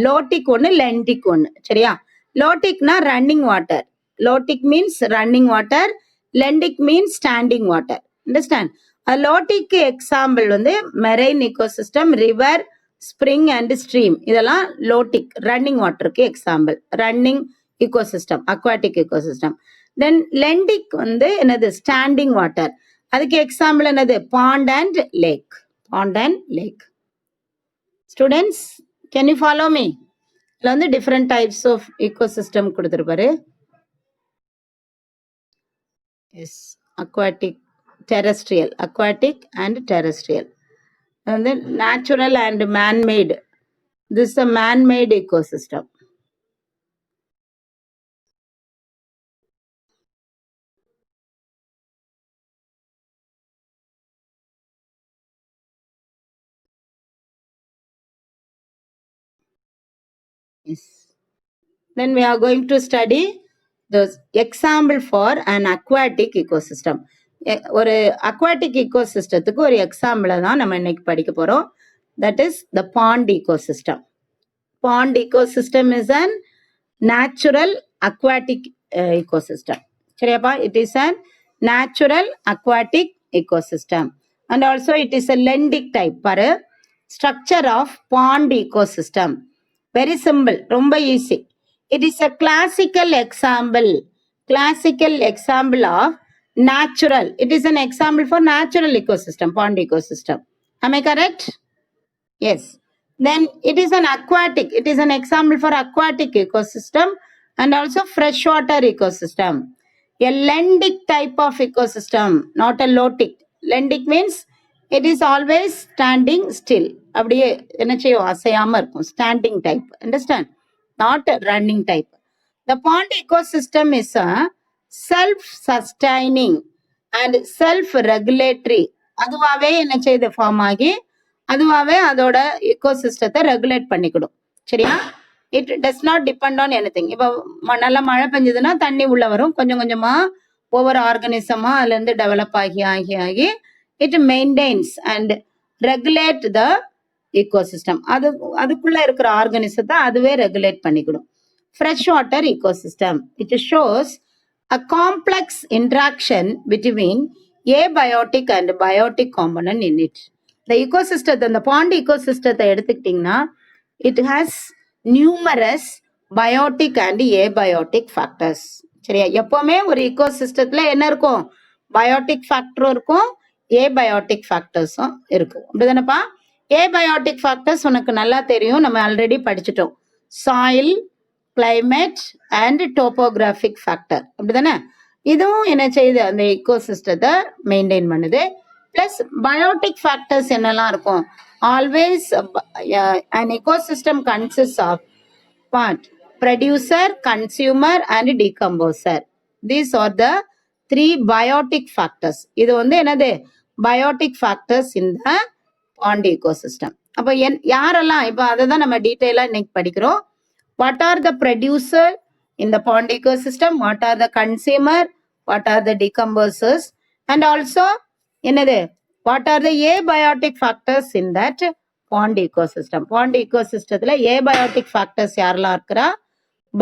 லோட்டிக் ஒன்று, லெண்டிக் ஒன்று சரியா? லோட்டிக்னா running water. Lotic means running water, lentic means standing water. Understand? லோட்டிக்கு எக்ஸாம்பிள் வந்து marine ecosystem, river, spring and stream. இதெல்லாம் லோட்டிக் ரன்னிங் வாட்டருக்கு example. Running ecosystem, aquatic ecosystem. Then lentic வந்து என்னது? Standing water. அதுக்கு எக்ஸாம்பிள் என்னது? Pond and lake. Students, can you follow me? இதுல வந்து டிஃப்ரெண்ட் டைப்ஸ் ஆஃப் ecosystem கொடுத்துருப்பாரு. Yes, aquatic and terrestrial. And then natural and man-made. This is a man-made ecosystem. Yes. Then we are going to study the example for an aquatic ecosystem. ஒரு aquatic ecosystemத்துக்கு ஒரு எக்ஸாம்பிளை தான் நம்ம இன்னைக்கு படிக்க போறோம். That is the pond ecosystem. Pond ecosystem is an natural aquatic ecosystem. சரியாப்பா? It is an natural aquatic ecosystem. And also it is a lendic type. பாரு, structure of pond ecosystem. Very simple, ரொம்ப easy. It is a classical example of natural. It is an example for natural ecosystem, pond ecosystem. Am I correct? Yes. Then it is an aquatic. It is an example for aquatic ecosystem and also freshwater ecosystem. A lendic type of ecosystem, not a lotic. Lendic means it is always standing still. அப்படியே என்ன செய்யும்? அசையாம இருக்கும். Standing type. Understand? Not a running type. The pond ecosystem is a self-sustaining and self-regulatory. அதுவாவே என்ன செய்து form ஆகி அதுவாவே அதோட ecosystem regulate பண்ணிக்கிடும் சரியா? It does not depend on anything. இப்போ நல்லா மழை பெஞ்சதுன்னா தண்ணி உள்ள வரும், கொஞ்சம் கொஞ்சமா ஒவ்வொரு ஆர்கனிசமா அதுல இருந்து டெவலப் ஆகி it maintains and regulate the ecosystem. அதுக்குள்ள இருக்கிற ஆர்கனிசத்தை அதுவே ரெகுலேட் பண்ணிக்கிடும். Fresh water ecosystem, it shows a complex interaction between abiotic and biotic component in it. The ecosystem, the pond ecosystem எடுத்துக்கிட்டீங்கன்னா it has numerous biotic and abiotic factors. சரியா? எப்பவுமே ஒரு ecosystemத்துல என்ன இருக்கும்? பயோட்டிக் ஃபேக்டரும் இருக்கும், ஏபயோட்டிக் ஃபேக்டர்ஸும் இருக்கும். அப்படிதானப்பா? ஏபயோட்டிக் ஃபேக்டர்ஸ் உனக்கு நல்லா தெரியும், நம்ம ஆல்ரெடி படிச்சுட்டோம். Soil, climate and topographic factor. அப்படிதானே? இதுவும் என்ன செய்யுது? அந்த ecosystem மெயின்டைன் பண்ணுது. plus biotic factors என்னெல்லாம் இருக்கும்? Always an ecosystem consists of what? Producer, consumer and decomposer. These are the three biotic factors. இது வந்து என்னது? Biotic factors in the pond ecosystem. அப்போ யாரெல்லாம் இப்போ அதை தான் நம்ம டீட்டெயிலாக இன்னைக்கு படிக்கிறோம். What are the producer in the pond ecosystem? What are the consumer? What are the decomposers? And also என்னது? What are the abiotic factors in that pond ecosystem? Pond ecosystemத்துல abiotic factors யாரெல்லாம் இருக்கிறா?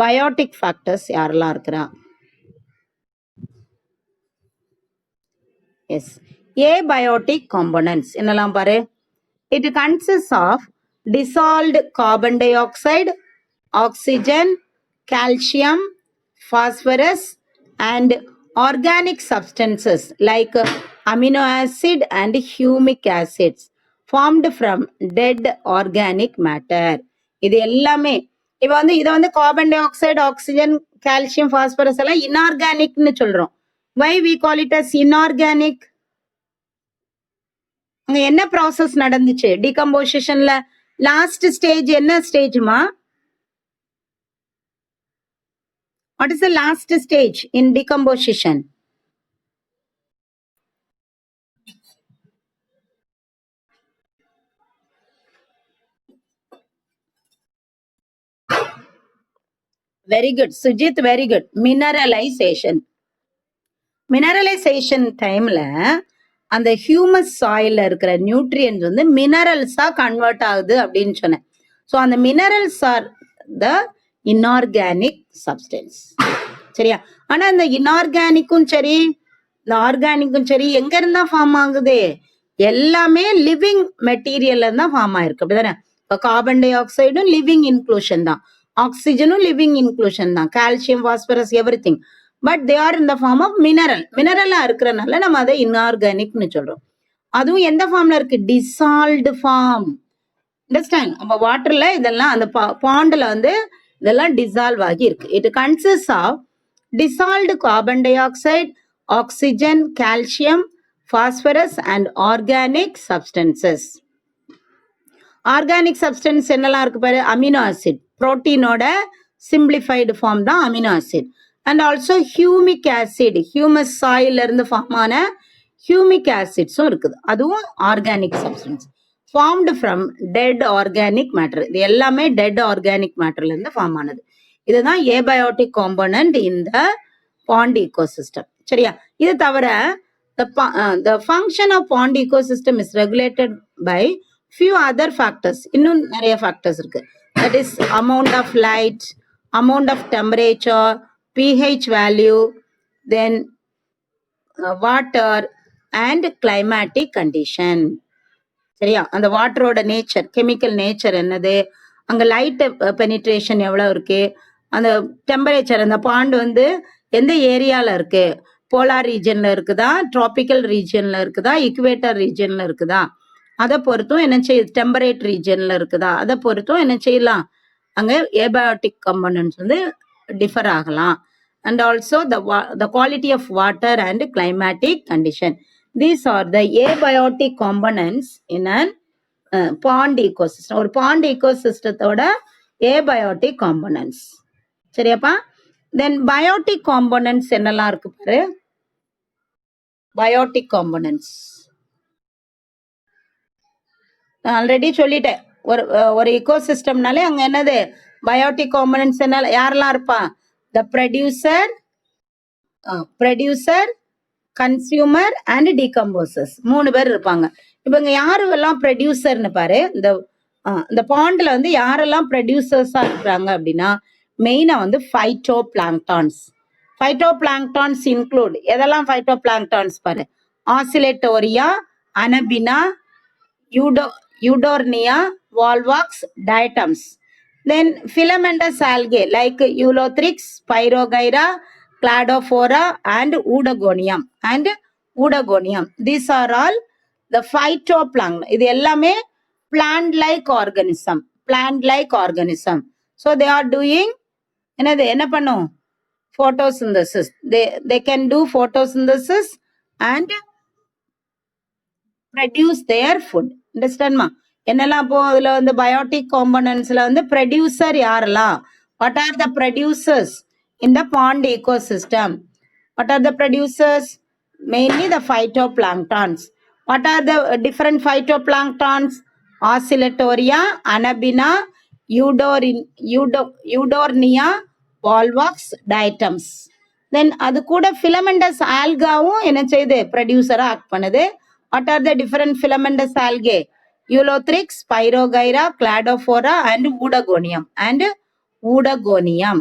Biotic factors யாரெல்லாம் இருக்கிறா? Yes. Abiotic components என்னெல்லாம் பாரு? It consists of dissolved carbon dioxide, oxygen, calcium, phosphorus, and organic substances like amino acid and humic acids formed from dead organic matter. இது எல்லாமே இப்போ வந்து இதை வந்து carbon di oxide, oxygen, calcium, phosphorus எல்லாம் இன்ஆர்கானிக்னு சொல்றோம். Why we call it as inorganic? அங்க என்ன ப்ராசஸ் நடந்துச்சு? டிகம்போசிஷன்ல லாஸ்ட் ஸ்டேஜ் என்ன ஸ்டேஜ்மா? What is the last stage in decomposition? Very good, Sujit, very good. Mineralization. Mineralization timeல அந்த ஹியூமஸ் சாயில்ல இருக்கிற நியூட்ரியன்ஸ் வந்து மினரல்ஸா convert ஆகுது அப்படின்னு சொன்னேன். ஸோ அந்த மினரல்ஸ் ஆர் த இன்ஆர்கானிக் சப்ஸ்டன்ஸ். சரியா? ஆனா இந்த இன்ஆர்கானிக்கும் சரி இந்த ஆர்கானிக்கும் சரி எங்க இருந்தா ஃபார்ம் ஆகுது? எல்லாமே லிவிங் மெட்டீரியல்ல தான் ஃபார்ம் ஆயிருக்கு. அப்படிதானே? இப்போ கார்பன் டை ஆக்சைடும் லிவிங் இன்க்ளூஷன் தான், ஆக்சிஜனும் லிவிங் இன்க்ளூஷன் தான், calcium, phosphorus, everything. But they are in the form of mineral. மினரலா இருக்கிறனால நம்ம அதை இன்ஆர்கானிக்னு சொல்றோம். அதுவும் எந்த ஃபார்ம்ல இருக்கு? Dissolved form. அண்டர்ஸ்டாண்ட்? நம்ம வாட்டர்ல இதெல்லாம் அந்த பாண்ட்ல வந்து இதெல்லாம் டிசால்வ் ஆகி இருக்கு. It consist of dissolved carbon dioxide, oxygen, calcium, phosphorus and organic substances. Organic substance என்னெல்லாம் இருக்கு பாரு? அமினோ ஆசிட், புரோட்டீனோட சிம்பிளிஃபைடு ஃபார்ம் தான் amino acid. And also humic acid, humus சாயில இருந்து ஃபார்ம் ஆன ஹியூமிக் ஆசிட்ஸும் இருக்குது. அதுவும் organic substance formed from dead organic matter. இது எல்லாமே டெட் ஆர்கானிக் மேட்டர்ல இருந்து ஃபார்ம் ஆனது. இதுதான் ஏபயோட்டிக் காம்போனன்ட் இந்த பாண்ட் ecosystem. சரியா? இது தவிர the function of pond ecosystem is regulated by few other factors. இன்னும் நிறைய ஃபேக்டர்ஸ் இருக்கு. That is amount of light, amount of temperature, pH value, then water and climatic condition. சரியா? அந்த வாட்டரோட நேச்சர், கெமிக்கல் நேச்சர் என்னது, அங்க லைட் பெனிட்ரேஷன் எவ்வளவு இருக்கு, அந்த டெம்பரேச்சர், அந்த பாண்ட் வந்து எந்த ஏரியால இருக்கு, போலார் ரீஜன்ல இருக்குதா, டிராபிக்கல் ரீஜன்ல இருக்குதா, இக்குவேட்டர் ரீஜன்ல இருக்குதா, அதை பொறுத்தும் என்ன செய்ய, டெம்பரேட் ரீஜன்ல இருக்குதா, அதை பொறுத்தும் என்ன செய்யலாம், அங்க ஏபயோட்டிக் காம்போனன்ட்ஸ் வந்து டிஃபர் ஆகலாம். And also the quality of water and climatic condition. These are the abiotic components in an pond ecosystem. ஒரு பாண்ட் ecosystemத்தோட abiotic components. சரியாப்பா? தென் பயோட்டிக் காம்போனன்ட்ஸ் என்னெல்லாம் இருக்கு பாரு. பயோட்டிக் காம்போனன்ட்ஸ் ஆல்ரெடி சொல்லிட்டேன். ஒரு ecosystemனாலே அங்க என்னது பயோட்டிக் காம்போனன்ட்ஸ் என்ன, யாரெல்லாம் இருப்பா? The producer, consumer and decomposers, 3 பேர் இருப்பாங்க. இப்ப இங்க யாரு எல்லாம் ப்ரொடியூசர்னு பாரு. இந்த பாண்ட்ல வந்து யாரெல்லாம் ப்ரொடியூசர்ஸா இருக்கிறாங்க அப்படின்னா மெயினா வந்து phyto planktons. Phyto planktons include எதெல்லாம்? ஃபைட்டோ பிளாங்டான்ஸ் பாரு. ஆசிலேட்டோரியா, அனபினா, யூடோர்னியா, volvox, diatoms. Then filamentous algae like Eulothrix, Pyrogyra, Cladophora and Oodogonium. These are all the phytoplankton. இது எல்லாமே plant like organism. So they are doing என்னது, என்ன பண்ணும்? photosynthesis. They can do photosynthesis and produce their food. Understand ma? என்னெல்லாம் இப்போ இதுல வந்து biotic காம்பனன்ட்ஸ்ல வந்து ப்ரொடியூசர் யாரெல்லாம்? What are the producers in the pond ecosystem? What are the producers? Mainly the phytoplanktons. What are the different phytoplanktons? Oscillatoria, Anabina, Eudornia, Volvox, Diatoms. Then அது கூட filamentous algaவும் என்ன செய்யுது? ப்ரொடியூசரா ஆக்ட் பண்ணுது. What are the different filamentous algae? Eulothrix, Pyrogyra, Cladophora, and Woodagonium.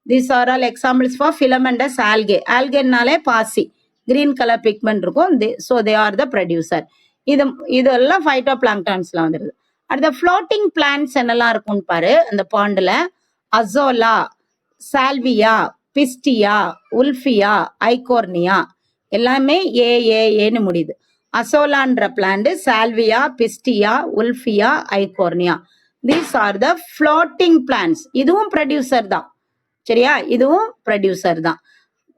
These are all examples for filamentous algae. Algae-னாலே பாசி, green color pigment இருக்கும். So they are the producer. இதெல்லாம் phytoplanktonsல வந்துருது. அடுத்த floating plants என்னெல்லாம் இருக்கும்னு பாரு அந்த பாண்டுல. Azolla, salvia, pistia, wolffia, eichhornia எல்லாமே ஏன்னு முடியுது. அசோலான்ற plant, salvia, pistia, wolffia, eichhornia. These are the floating plants. இதுவும் ப்ரொடியூசர் தான். சரியா? இதுவும் ப்ரொடியூசர் தான்.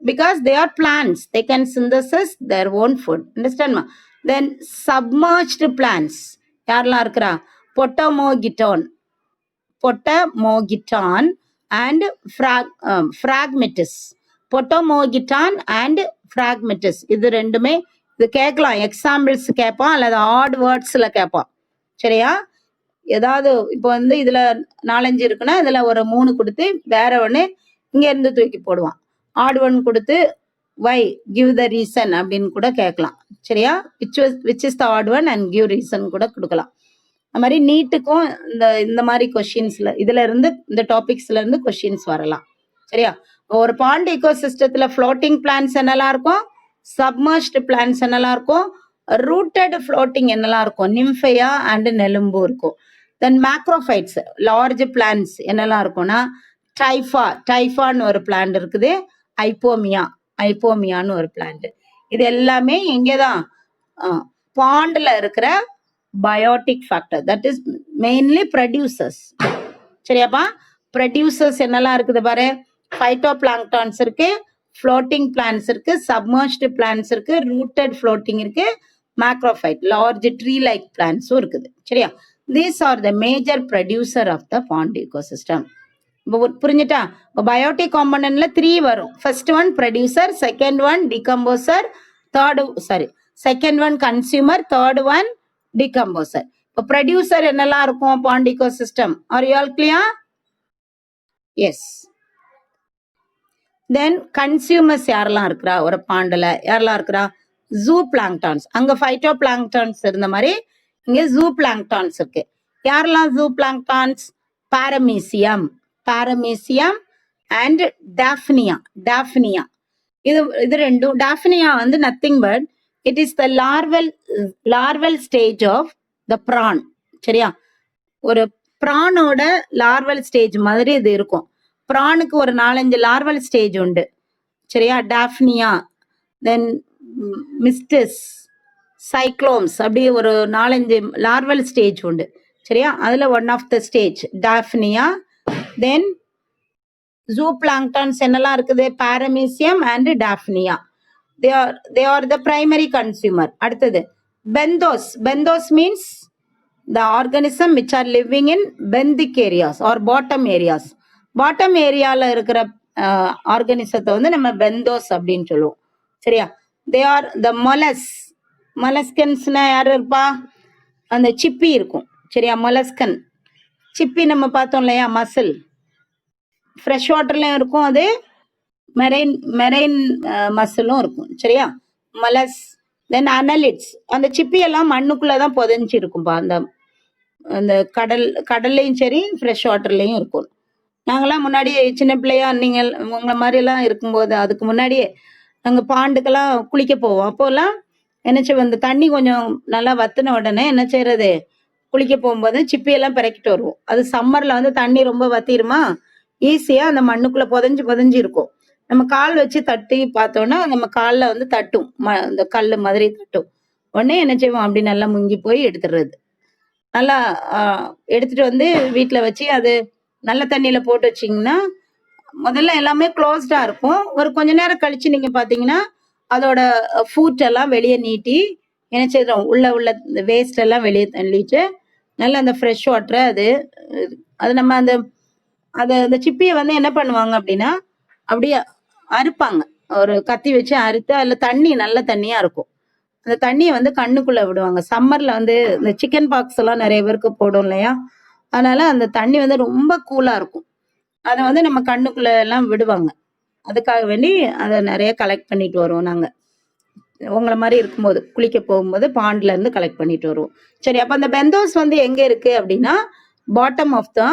Because they are plants, they can synthesis their own food. அண்டர்ஸ்டாண்ட்மா? தென் சப்மர்ஜ்டு பிளான்ட்ஸ் யாரெல்லாம் இருக்கிறா? பொட்டோமோகிட்டான் and Phragmites. Potamogeton and Phragmites. இது ரெண்டுமே இது கேட்கலாம், எக்ஸாம்பிள்ஸ் கேட்பான் அல்லது ஆட் வேர்ட்ஸ்ல கேட்பான். சரியா? ஏதாவது இப்போ வந்து இதுல 4-5 இருக்குன்னா இதுல ஒரு 3 கொடுத்து வேற ஒண்ணு இங்க இருந்து தூக்கி போடுவான். ஆட் ஒன் கொடுத்து வை கிவ் த ரீசன் அப்படின்னு கூட கேட்கலாம். சரியா? Which is the odd one and give reason கூட கொடுக்கலாம். அது மாதிரி நீட்டுக்கும் இந்த மாதிரி கொஸ்டின்ஸ்ல இதுல இருந்து இந்த டாபிக்ஸ்ல இருந்து கொஸ்டின்ஸ் வரலாம். சரியா? ஒரு பாண்ட் ஈகோசிஸ்டத்துல ஃப்ளோட்டிங் பிளான்ஸ் என்னெல்லாம் இருக்கும்? சப்மர்ஜ்டு பிளான்ஸ் என்னெல்லாம் இருக்கும்? ரூட்டட் ஃப்ளோட்டிங் என்னெல்லாம் இருக்கும்? நிம்ஃபையா அண்ட் நெலும்பு இருக்கும். தென் மேக்ரோஃபைட்ஸ் லார்ஜ் பிளான்ஸ் என்னெல்லாம் இருக்கும்னா டைஃபான்னு ஒரு பிளான்ட் இருக்குது, ஐப்போமியான்னு ஒரு பிளான்ட். இது எல்லாமே எங்கேதான்? பாண்ட்ல இருக்கிற biotic factor, that is mainly producers. சரியாப்பா? ப்ரொடியூசர்ஸ் என்னெல்லாம் இருக்குது பாரு. பைட்டோபிளாங்க்டான்ஸ் இருக்கு, ஃப்ளோட்டிங் பிளான்ஸ் இருக்கு, சப்மர்ஜ்டு பிளான்ஸ் இருக்கு, ரூட்டட் ஃப்ளோட்டிங் இருக்கு, மேக்ரோஃபைட் லார்ஜ் ட்ரீ லைக் பிளான்ஸும் இருக்குது. சரியா? These are the major producer of the pond ecosystem. புரிஞ்சுட்டா? பயோட்டிக் காம்பனன்ட்ல 3 வரும். First one producer, second one decomposer, second one consumer, third one decomposer. இப்போ ப்ரொடியூசர் என்னெல்லாம் இருக்கும் pond ecosystem? Are you all clear? S. Then consumers யாரெல்லாம் இருக்கிறா ஒரு பாண்டுல? யாரெல்லாம் இருக்கிறா? ஜூ பிளாங்க்டான்ஸ். அங்க ஃபைட்டோ பிளாங்க்டான்ஸ் இருந்த மாதிரி இங்க ஜூ பிளாங்க்டான்ஸ் இருக்கு. யாரெல்லாம் zooplanktons? Paramecium and daphnia. இது ரெண்டும். டாஃப்னியா வந்து nothing but it is the larval stage of the prawn. சரியா? ஒரு ப்ரானோட லார்வல் ஸ்டேஜ் மாதிரி இது இருக்கும். ப்ரானுக்கு ஒரு 4-5 லார்வல் ஸ்டேஜ் உண்டு. சரியா? டாஃப்னியா, தென் மிஸ்டிஸ், சைக்ளோம்ஸ், அப்படி ஒரு 4-5 லார்வல் ஸ்டேஜ் உண்டு. சரியா? அதுல one of the stage daphnia. Then zooplanktons என்னெல்லாம் இருக்குது? Paramecium and daphnia. they are the primary consumer. அடுத்தது benthos means the organism which are living in benthic areas or bottom areas. Bottom ஏரியால இருக்கிற ஆர்கானிசத்தை வந்து நம்ம பெந்தோஸ் அப்படின்னு சொல்லுவோம். சரியா? தே ஆர் த மொலஸ்கன்ஸ்னா யாரு இருப்பா? அந்த சிப்பி இருக்கும். சரியா? மொலஸ்கன் சிப்பி நம்ம பார்த்தோம் இல்லையா? மசில் ஃப்ரெஷ் வாட்டர்லயும் இருக்கும், அது மெரைன் மசிலும் இருக்கும். சரியா? மலஸ். தென் அனலிட்ஸ், அந்த சிப்பி எல்லாம் மண்ணுக்குள்ளதான் புதைஞ்சு இருக்கும்பா. அந்த கடல்லையும் சரி ஃப்ரெஷ் வாட்டர்லயும் இருக்கும். நாங்கெல்லாம் முன்னாடி சின்ன பிள்ளையா நீங்கள் உங்களை மாதிரி எல்லாம் இருக்கும்போது அதுக்கு முன்னாடியே நாங்க பாண்டுக்கெல்லாம் குளிக்க போவோம். அப்போல்லாம் என்ன செய்வோம், இந்த தண்ணி கொஞ்சம் நல்லா வத்தின உடனே என்ன செய்யறது, குளிக்க போகும்போது சிப்பியெல்லாம் பிறக்கிட்டு வருவோம். அது சம்மர்ல வந்து தண்ணி ரொம்ப வத்திருமா, ஈஸியா அந்த மண்ணுக்குள்ள புதைஞ்சு இருக்கும். நம்ம கால் வச்சு தட்டி பார்த்தோம்னா நம்ம காலில் வந்து தட்டும், இந்த கல் மாதிரி தட்டும். உடனே என்ன செய்வோம், அப்படி நல்லா முங்கி போய் எடுத்துடுறது. நல்லா எடுத்துட்டு வந்து வீட்டுல வச்சு அது நல்ல தண்ணியில போட்டு வச்சிங்கன்னா முதல்ல எல்லாமே க்ளோஸ்டா இருக்கும். ஒரு கொஞ்ச நேரம் கழிச்சு நீங்க பாத்தீங்கன்னா அதோட ஃபூட் எல்லாம் வெளியே நீட்டி என்ன செய்யறோம், உள்ள இந்த வேஸ்ட் எல்லாம் வெளியே தள்ளிட்டு நல்லா அந்த ஃப்ரெஷ் வாட்டரை அது நம்ம அந்த சிப்பியை வந்து என்ன பண்ணுவாங்க அப்படின்னா அப்படியே அறுப்பாங்க, ஒரு கத்தி வச்சு அறுத்து அதில் தண்ணி நல்ல தண்ணியா இருக்கும். அந்த தண்ணியை வந்து கண்ணுக்குள்ள விடுவாங்க. சம்மர்ல வந்து இந்த சிக்கன் பாக்ஸ் எல்லாம் நிறைய பேருக்கு போடும் இல்லையா, அதனால அந்த தண்ணி வந்து ரொம்ப கூலா இருக்கும். அதை வந்து நம்ம கண்ணுக்குள்ள எல்லாம் விடுவாங்க. அதுக்காக வேண்டி அதை நிறைய கலெக்ட் பண்ணிட்டு வருவோம் நாங்க. உங்களை மாதிரி இருக்கும்போது குளிக்க போகும்போது பாண்ட்ல இருந்து கலெக்ட் பண்ணிட்டு வருவோம். சரி, அப்ப அந்த பெந்தோஸ் வந்து எங்க இருக்கு அப்படின்னா பாட்டம் ஆஃப் த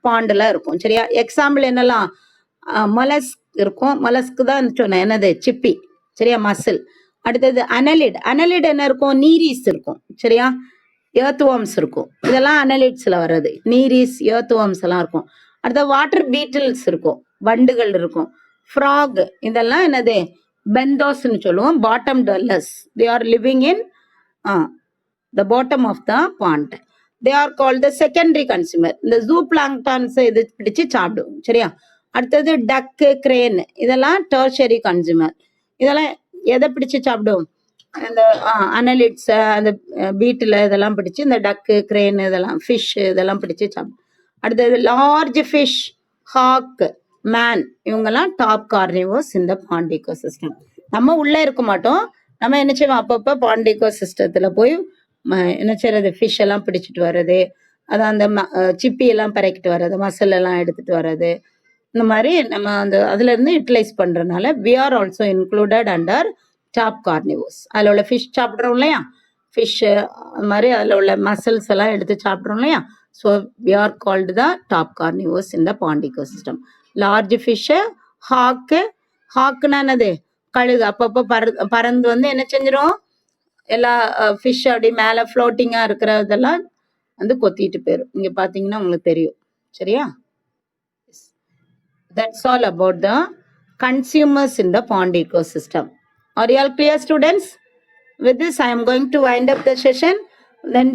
பாண்டில் இருக்கும். சரியா, எக்ஸாம்பிள் என்னெல்லாம், மொலஸ்க் இருக்கும். மொலஸ்க்கு தான் சொன்னேன், என்னது, சிப்பி. சரியா, மசில். அடுத்தது அனலிட். அனலிட் என்ன இருக்கும், நீரீஸ் இருக்கும். சரியா, எர்த்வார்ம்ஸ் இருக்கும். இதெல்லாம் அனலிட்ஸ்ல வர்றது. நீரீஸ், எர்த்வார்ம்ஸ் எல்லாம் இருக்கும். அடுத்த வாட்டர் பீட்டில்ஸ் இருக்கும், வண்டுகள் இருக்கும். ஃப்ராக், இதெல்லாம் என்னது, பெந்தோஸ்ன்னு சொல்லுவோம். Bottom dwellers, they are living in the bottom of the pond. They are called the secondary consumer. இந்த ஜூ பிளாங்டான்ஸ் இது பிடிச்சு சாப்பிடும். சரியா, அடுத்தது டக்கு, கிரேன், இதெல்லாம் டெர்ஷரி கன்சூமர். இதெல்லாம் எதை பிடிச்சு சாப்பிடும், இந்த அனலிட்ஸ், அந்த பீட்டில் இதெல்லாம் பிடிச்சு, இந்த டக்கு, கிரேன், இதெல்லாம் ஃபிஷ், இதெல்லாம் பிடிச்சு சாப்பிடும். அடுத்தது லார்ஜ் ஃபிஷ், ஹாக், மேன், இவங்கெல்லாம் டாப் கார்னிவோர்ஸ் இந்த பாண்ட் ஈகோ சிஸ்டம். நம்ம உள்ளே இருக்க மாட்டோம். நம்ம என்ன செய்வோம், அப்பப்போ பாண்ட் ஈகோ சிஸ்டத்தில் போய் என்ன செய்யறது, ஃபிஷ் எல்லாம் பிடிச்சிட்டு வர்றது, அதான் அந்த சிப்பி எல்லாம் பறக்கிட்டு வர்றது, மசில் எல்லாம் எடுத்துட்டு வர்றது, இந்த மாதிரி நம்ம அதுல இருந்து யூட்டிலைஸ் பண்றதுனால we are also included under top carnivores. அதில் உள்ள ஃபிஷ் சாப்பிட்றோம் இல்லையா, ஃபிஷ் அது மாதிரி அதில் உள்ள மசில்ஸ் எல்லாம் எடுத்து சாப்பிட்றோம் இல்லையா. So we are called the top carnivores in the pond ecosystem. Large fish, ஹாக்குன்னா என்னது, கழுகு. அப்பப்போ பறந்து வந்து என்ன செஞ்சிடும், எல்லா ஃபிஷ் அப்படி மேலே ஃப்ளோட்டிங்காக இருக்கிறதெல்லாம் வந்து கொத்திட்டு போயிடும். இங்கே பார்த்தீங்கன்னா உங்களுக்கு தெரியும். சரியா, that's all about the consumers in the pond ecosystem. Are you all clear, students? With this, I am going to wind up the session. Then